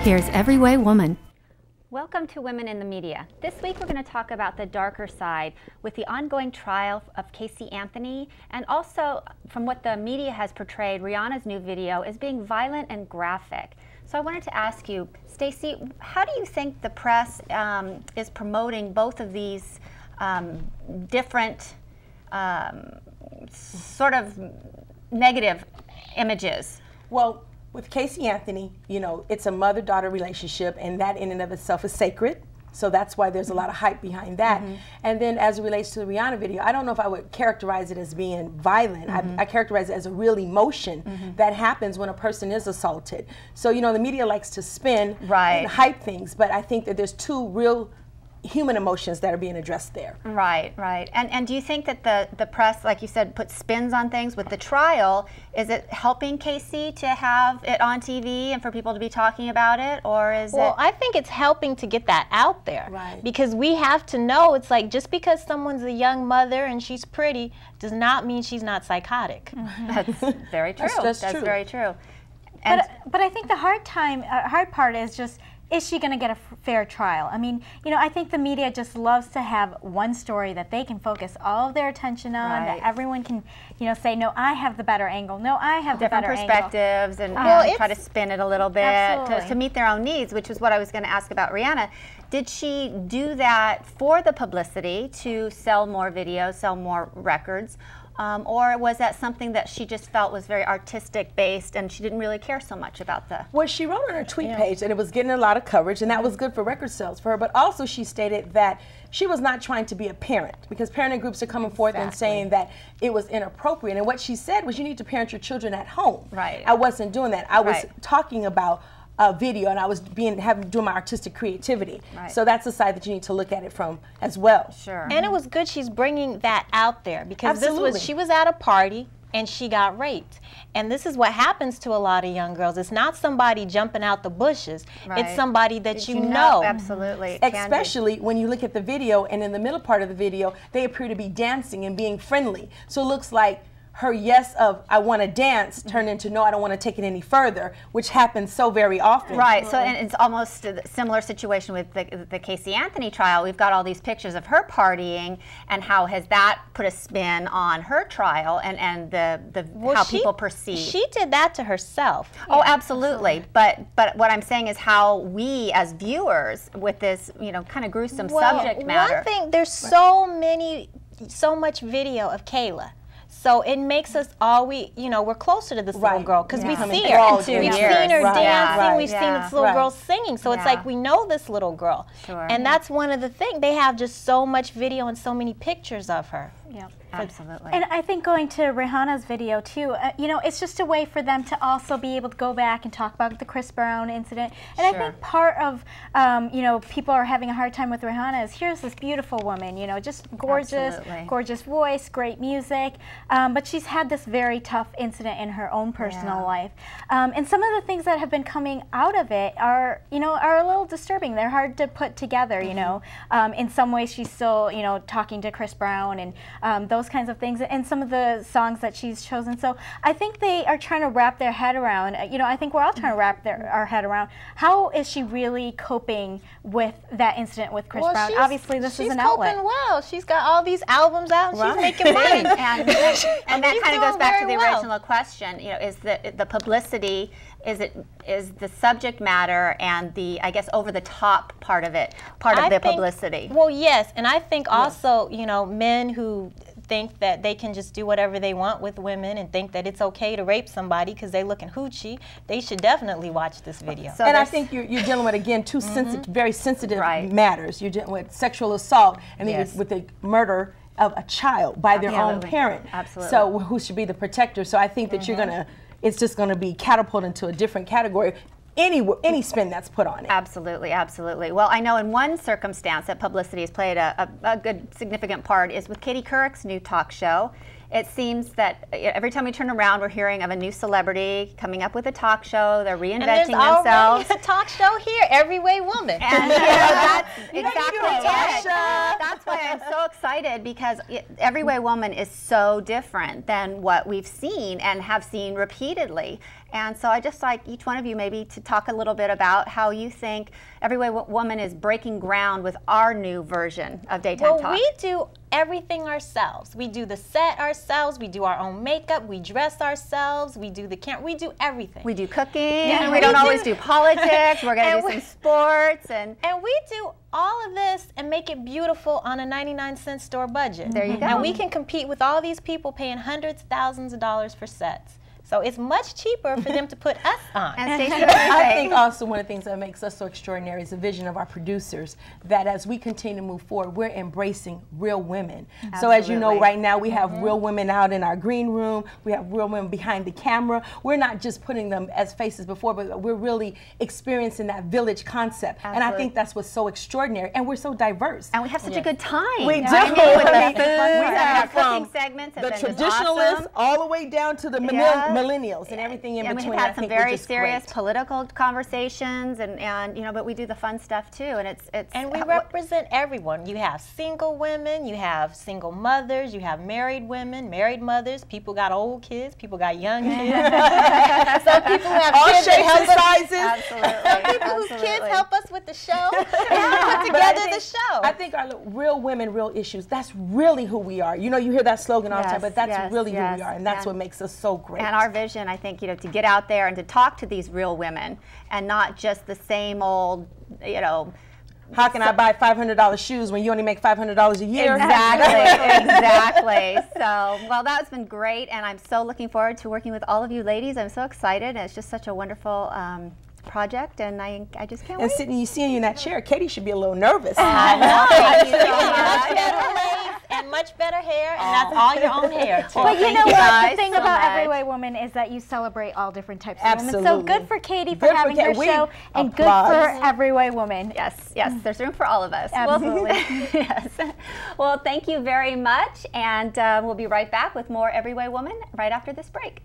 Here's Everyway Woman. Welcome to Women in the Media. This week we're going to talk about the darker side with the ongoing trial of Casey Anthony, and also from what the media has portrayed, Rihanna's new video as being violent and graphic. So I wanted to ask you, Stacey, how do you think the press is promoting both of these different sort of negative images? Well, with Casey Anthony, you know, it's a mother-daughter relationship, and that in and of itself is sacred. So that's why there's a lot of hype behind that. And then as it relates to the Rihanna video, I don't know if I would characterize it as being violent. I characterize it as a real emotion that happens when a person is assaulted. So, you know, the media likes to spin and hype things, but I think that there's two real human emotions that are being addressed there. Right, right. And do you think that the press, like you said, puts spins on things with the trial? Is it helping Casey to have it on TV and for people to be talking about it, or is it? Well, I think it's helping to get that out there. Right. Because we have to know, it's like just because someone's a young mother and she's pretty does not mean she's not psychotic. That's very true. That's true. Very true. And but I think the hard part is just, is she going to get a fair trial? I mean, you know, I think the media just loves to have one story that they can focus all of their attention on, that everyone can, you know, say, no, I have the better angle. No, I have the better angle. Different perspectives and try to spin it a little bit to meet their own needs, which is what I was going to ask about Rihanna. Did she do that for the publicity to sell more videos, sell more records? Or was that something that she just felt was very artistic based and she didn't really care so much about the... Well, she wrote on her tweet page that it was getting a lot of coverage, and that was good for record sales for her, but also she stated that she was not trying to be a parent, because parenting groups are coming forth and saying that it was inappropriate, and what she said was you need to parent your children at home. Right. I wasn't doing that. I was talking about video, and I was doing my artistic creativity. So that's the side that you need to look at it from as well. Sure. And it was good she's bringing that out there, because she was at a party and she got raped. And this is what happens to a lot of young girls. It's not somebody jumping out the bushes. It's somebody that you know. Absolutely. Especially when you look at the video, and in the middle part of the video, they appear to be dancing and being friendly. So it looks like her yes of I want to dance turned into no, I don't want to take it any further, which happens so very often. Right. So and it's almost a similar situation with the Casey Anthony trial. We've got all these pictures of her partying, and how has that put a spin on her trial and how people perceive. She did that to herself. Oh, absolutely. But what I'm saying is how we as viewers with this, you know, kind of gruesome subject matter. One thing, there's so much video of Kayla. So it makes us we're closer to this little girl, because we see her. We've seen her dancing, we've seen this little girl singing. So it's like we know this little girl. Sure. And that's one of the things. They have just so much video and so many pictures of her. Yeah. Absolutely. And I think going to Rihanna's video too, you know, it's just a way for them to also be able to go back and talk about the Chris Brown incident. And I think part of, you know, people are having a hard time with Rihanna is here's this beautiful woman, you know, just gorgeous, gorgeous voice, great music, but she's had this very tough incident in her own personal life. And some of the things that have been coming out of it are, you know, are a little disturbing. They're hard to put together, you know. In some ways she's still, you know, talking to Chris Brown and those kinds of things, and some of the songs that she's chosen. So I think they are trying to wrap their head around, you know, I think we're all trying to wrap our head around, how is she really coping with that incident with Chris Brown? Obviously this is an outlet. She's coping well. She's got all these albums out and she's making money. and that kind of goes back to the original question, you know, is the publicity, is the subject matter and the, I guess, over the top part of it, the publicity? Well, yes, and I think also, you know, men who think that they can just do whatever they want with women and think that it's okay to rape somebody because they looking hoochie, they should definitely watch this video. So and I think you're dealing with, again, two very sensitive matters. You're dealing with sexual assault and then with the murder of a child by their own parent. Absolutely. So who should be the protector? So I think that you're gonna, it's just gonna be catapulted into a different category. Any spin that's put on it. Absolutely, absolutely. Well, I know in one circumstance that publicity has played a good significant part is with Katie Couric's new talk show. it seems that every time we turn around, we're hearing of a new celebrity coming up with a talk show. They're reinventing themselves. A talk show here, Every Way Woman. And that's exactly it. That's why I'm so excited, because Every Way Woman is so different than what we've seen and have seen repeatedly. And so I just like each one of you maybe to talk a little bit about how you think Every Way Woman is breaking ground with our new version of Daytime Talk. Well, we do everything ourselves. We do the set ourselves, we do our own makeup, we dress ourselves, we do the we do everything. We do cooking, we don't always do politics, we're going to do some sports. And we do all of this and make it beautiful on a 99-cent store budget. There you go. And we can compete with all these people paying hundreds of thousands of dollars for sets. So it's much cheaper for them to put us on. And Stacey, I think also one of the things that makes us so extraordinary is the vision of our producers, that as we continue to move forward, we're embracing real women. Absolutely. So as you know, right now we have real women out in our green room, we have real women behind the camera. We're not just putting them as faces before, but we're really experiencing that village concept. Absolutely. And I think that's what's so extraordinary. And we're so diverse. And we have such a good time. We do. With the food, we have cooking segments. The traditionalists all the way down to the millennials and everything in between. We've had some very serious political conversations, and you know, but we do the fun stuff too, and it's and we represent everyone. You have single women, you have single mothers, you have married women, married mothers. People got old kids, people got young kids. Some people have all kids shapes and sizes. Absolutely. Some people whose kids help us with the show. Put together the show. I think our real women, real issues. That's really who we are. You know, you hear that slogan all the time, but that's really who we are, and that's what makes us so great. And our vision, I think, you know, to get out there and to talk to these real women, and not just the same old, you know, how can I buy $500 shoes when you only make $500 a year? Exactly, exactly. So, well, that's been great, and I'm so looking forward to working with all of you ladies. I'm so excited, and it's just such a wonderful project, and I just can't wait. And sitting, you seeing you in that chair, Katie should be a little nervous. I know. And much better hair, and that's all your own hair, too. But you know what? The thing about Every Way Woman is that you celebrate all different types of women. So good for Katie for having her show, and good for Every Way Woman. Yes, yes, there's room for all of us. Absolutely. Yes. Well, thank you very much, and we'll be right back with more Every Way Woman right after this break.